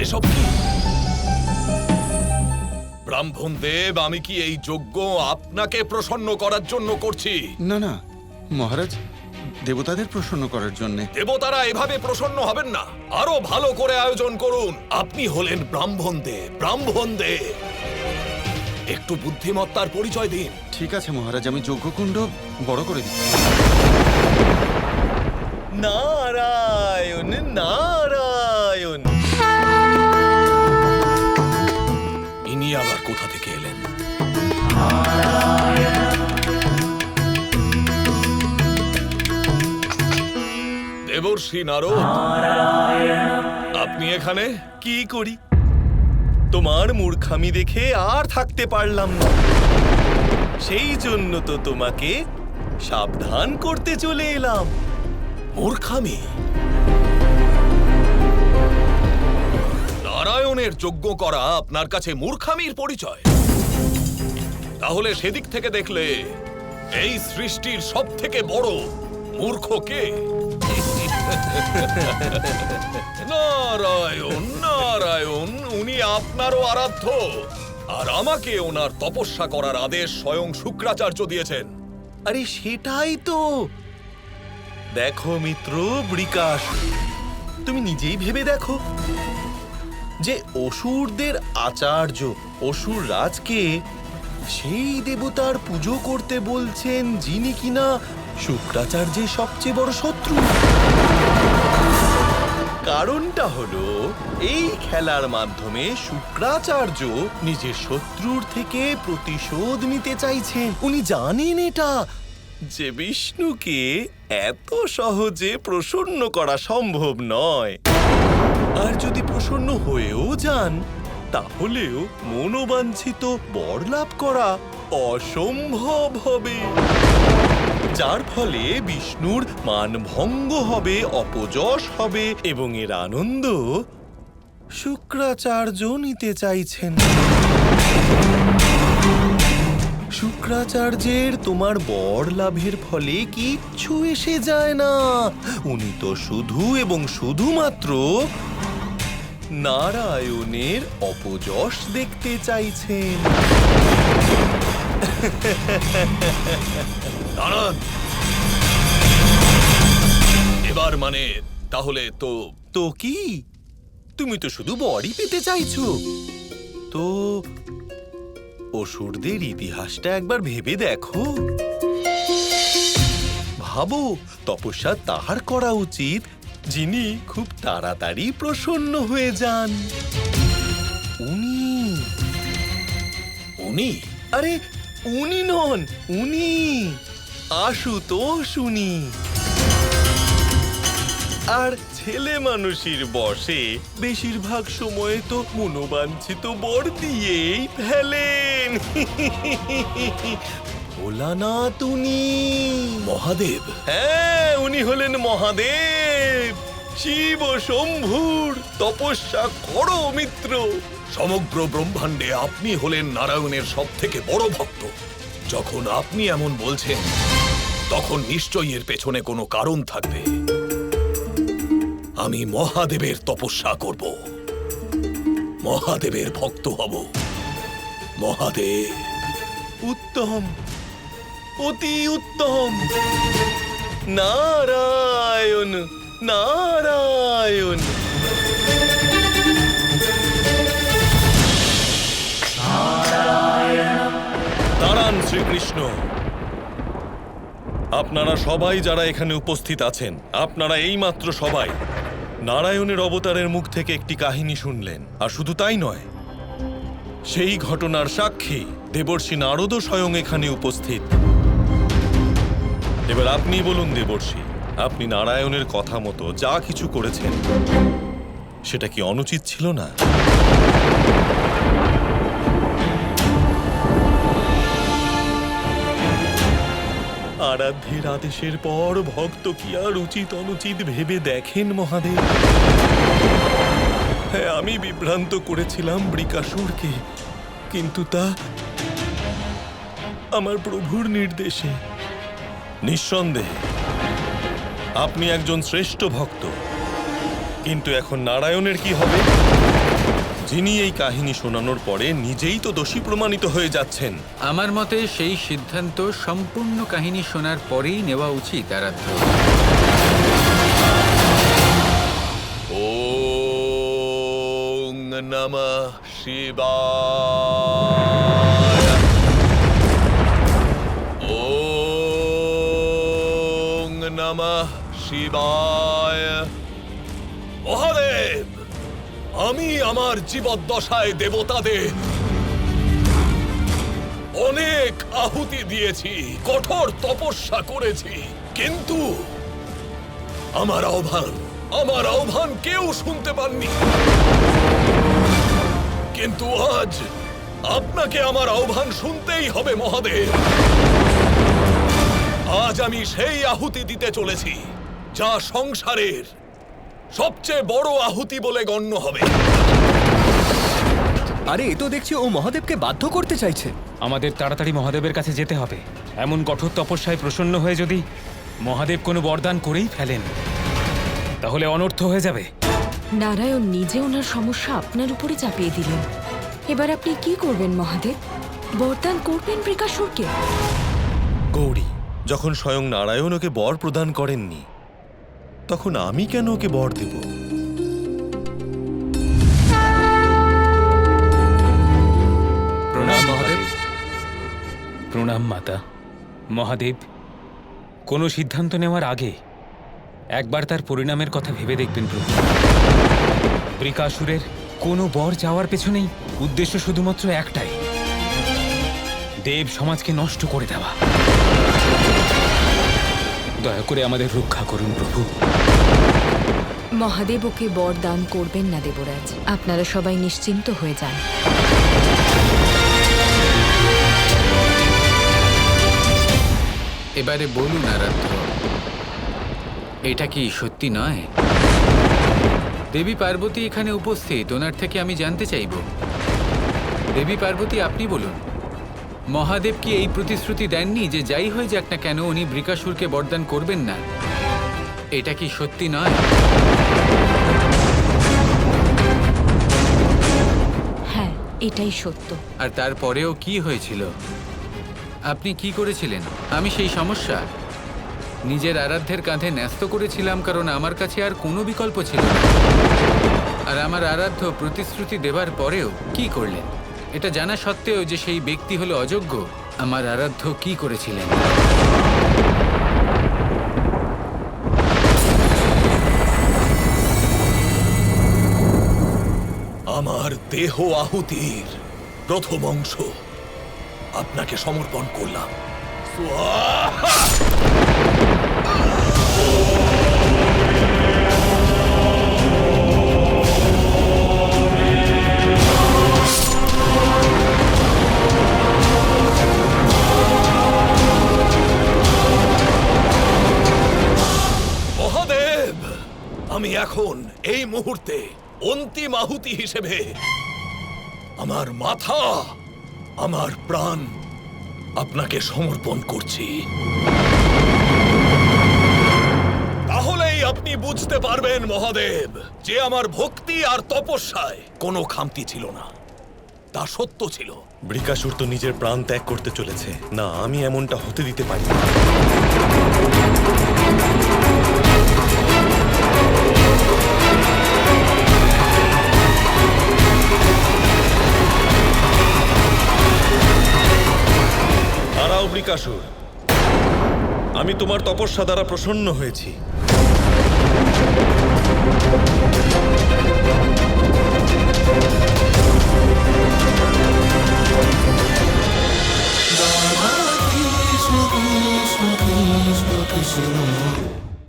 এসব কি? ব্রাহ্মণ দেব, আমি কি এই যজ্ঞ আপনাকে প্রসন্ন করার জন্য করছি? না না মহারাজ, দেবতাদের প্রসন্ন করার জন্যে। দেবতারা এভাবে প্রসন্ন হবেন না, আরো ভালো করে আয়োজন করুন। আপনি হলেন ব্রাহ্মণ দেব, ব্রাহ্মণ দেব। একটু বুদ্ধিমত্তার পরিচয় দিন। ঠিক আছে মহারাজ, আমি যজ্ঞকুণ্ড বড় করে দিচ্ছি। নারায়ণ নারায়ণ। ইনি আবার কোথা থেকে এলেন? দেবর্ষি নারদ, আপনি এখানে? কি করি, তোমার মূর্খামি দেখে আর থাকতে পারলাম না। সেই জন্য তো তোমাকে সাবধান করতে চলে এলাম। মূর্খামি? নারায়ণের যজ্ঞ করা আপনার কাছে মূর্খামির পরিচয়? তাহলে সেদিক থেকে দেখলে এই সৃষ্টির সব থেকে বড় মূর্খ কে? নারায়ণ নারায়ণ, উনি আপনারও আরাধ্য, আর আমাকে ওনার তপস্যা করার আদেশ স্বয়ং শুক্রাচার্য দিয়েছেন। আরে সেটাই তো। দেখো মিত্র বৃকাশ, তুমি নিজেই ভেবে দেখো যে অসুরদের আচার্য অসুর রাজকে সেই দেবতার পুজো করতে বলছেন যিনি কিনা শুক্রাচার্যের সবচেয়ে বড় শত্রু। কারণটা হলো এই খেলার মাধ্যমে শুক্রাচার্য নিজের শত্রুর থেকে প্রতিশোধ নিতে চাইছেন। উনি জানেন এটা, যে বিষ্ণুকে এত সহজে প্রসন্ন করা সম্ভব নয়। আর যদি প্রসন্ন হয়েও যান, তাহলেও মনোবাঞ্ছিত বর লাভ করা অসম্ভব হবে, যার ফলে বিষ্ণুর মানভঙ্গ হবে, অপযশ হবে, এবং এর আনন্দ শুক্রাচার্য নিতে চাইছেন। শুক্রাচার্যের তোমার বর লাভের ফলে কিচ্ছু এসে যায় না। উনি তো শুধু এবং শুধুমাত্র নারায়ণের অপযশ দেখতে চাইছেন। নারায়ণ, এবার মানে তাহলে তো তো কি, তুমি তো শুধু বরই পেতে চাইছো? তো অসুরদের ইতিহাসটা একবার ভেবে দেখো। ভাবো, তপস্যা তাহার করা উচিত যিনি খুব তাড়াতাড়ি প্রসন্ন হয়ে যান। উনি? আরে উনি নন, উনি আশুতোষ। উনি আর ছেলে মানুষের বশে বেশিরভাগ সময় তো মনোবাঞ্ছিত বর দিয়েই ফেলেন। ভোলানাথ উনি। মহাদেব? হ্যাঁ, উনি হলেন মহাদেব, শিব শম্ভুর। তপস্যা করো মিত্র। সমগ্র ব্রহ্মাণ্ডে আপনি হলেন নারায়ণের সব থেকে বড় ভক্ত। যখন আপনি এমন বলছেন, তখন নিশ্চয়ই এর পেছনে কোনো কারণ থাকবে। আমি মহাদেবের তপস্যা করব, মহাদেবের ভক্ত হব। মহাদেব। উত্তম, অতি উত্তম। নারায়ণ নারায়ণ। দাঁড়ান শ্রীকৃষ্ণ। আপনারা সবাই যারা এখানে উপস্থিত আছেন, আপনারা এইমাত্র সবাই নারায়ণের অবতারের মুখ থেকে একটি কাহিনী শুনলেন। আর শুধু তাই নয়, সেই ঘটনার সাক্ষী দেবর্ষি নারদও স্বয়ং এখানে উপস্থিত। এবার আপনি বলুন দেবর্ষি, আপনি নারায়ণের কথা মতো যা কিছু করেছেন সেটা কি অনুচিত ছিল না? আরাধ্যের আদেশের পর ভক্ত কি আর উচিত অনুচিত ভেবে দেখেন মহাদেব? হ্যাঁ, আমি বিভ্রান্ত করেছিলাম বৃকাসুরকে, কিন্তু তা আমার প্রভুর নির্দেশে। নিঃসন্দেহে আপনি একজন শ্রেষ্ঠ ভক্ত, কিন্তু এখন নারায়ণের কি হবে? যিনি এই কাহিনী শোনানোর পরে নিজেই তো দোষী প্রমাণিত হয়ে যাচ্ছেন। আমার মতে সেই সিদ্ধান্ত সম্পূর্ণ কাহিনী শোনার পরেই নেওয়া উচিত আরাধ্য। ওং নমঃ শিবায়। ওং নমঃ শিবায়। মহাদেব, আমি আমার জীবদ্দশায় দেবতাদের অনেক আহুতি দিয়েছি, কঠোর তপস্যা করেছি, কিন্তু আমার আহ্বান কেউ শুনতে পাননি। কিন্তু আজ আপনাকে আমার আহ্বান শুনতেই হবে মহাদেব। আজ আমি সেই আহুতি দিতে চলেছি যা সংসারের সবচেয়ে বড় আহুতি বলে গণ্য হবে। আরে এ তো দেখছি ও মহাদেবকে বাধ্য করতে চাইছে। আমাদের তাড়াতাড়ি মহাদেবের কাছে যেতে হবে। এমন কঠোর তপস্যায় প্রসন্ন হয়ে যদি মহাদেব কোনো বরদান করেই ফেলেন তাহলে অনর্থ হয়ে যাবে। নারায়ণ নিজে ওনার সমস্যা আপনার উপরে চাপিয়ে দিলেন। এবার আপনি কি করবেন মহাদেব? বরদান করবেন বৃকাসুরকে? গৌরী, যখন স্বয়ং নারায়ণ ওকে বর প্রদান করেননি, তখন আমি কেন ওকে বর দেব? প্রণাম মহাদেব। প্রণাম মাতা। মহাদেব, কোনো সিদ্ধান্ত নেওয়ার আগে একবার তার পরিণামের কথা ভেবে দেখবেন প্রভু। বৃকাসুরের কোনো বর চাওয়ার পেছনেই উদ্দেশ্য শুধুমাত্র একটাই, দেব সমাজকে নষ্ট করে দেওয়া। দয়া করে আমাদের রক্ষা করুন প্রভু। মহাদেব ওকে বর দান করবেন না দেবরাজ। আপনারা সবাই নিশ্চিন্ত হয়ে যান। এবারে বলুন আরাধ্য, এটা কি সত্যি নয়? দেবী পার্বতী এখানে উপস্থিত, ওনার থেকে আমি জানতে চাইব। দেবী পার্বতী, আপনি বলুন, মহাদেব কি এই প্রতিশ্রুতি দেননি যে যাই হয়ে যাক না কেন উনি বৃকাসুরকে বরদান করবেন না? এটা কি সত্যি নয়? হ্যাঁ, এটাই সত্য। আর তারপরেও কি হয়েছিল? আপনি কি করেছিলেন? আমি সেই সমস্যা নিজের আরাধ্যের কাঁধে ন্যস্ত করেছিলাম, কারণ আমার কাছে আর কোনো বিকল্প ছিল না। আর আমার আরাধ্য প্রতিশ্রুতি দেবার পরেও কি করলেন? এটা জানা সত্ত্বেও যে সেই ব্যক্তি হলো অযোগ্য, আমার আরাধ্য কি করেছিলেন? আমার দেহ আহুতির প্রথম অংশ আপনাকে সমর্পণ করলাম। স্বাহা! মহাদেব, আমি এখন এই মুহূর্তে অন্তিম আহুতি হিসেবে আমার মাথা, আমার প্রাণ আপনাকে সমর্পণ করছি। তাহলেই আপনি বুঝতে পারবেন মহাদেব যে আমার ভক্তি আর তপস্যায় কোনো খামতি ছিল না, তা সত্য ছিল। বৃকাসুর তো নিজের প্রাণ ত্যাগ করতে চলেছে না, আমি এমনটা হতে দিতে পারি না। দাঁড়াও বৃকাসুর, আমি তোমার তপস্যা দ্বারা প্রসন্ন হয়েছি।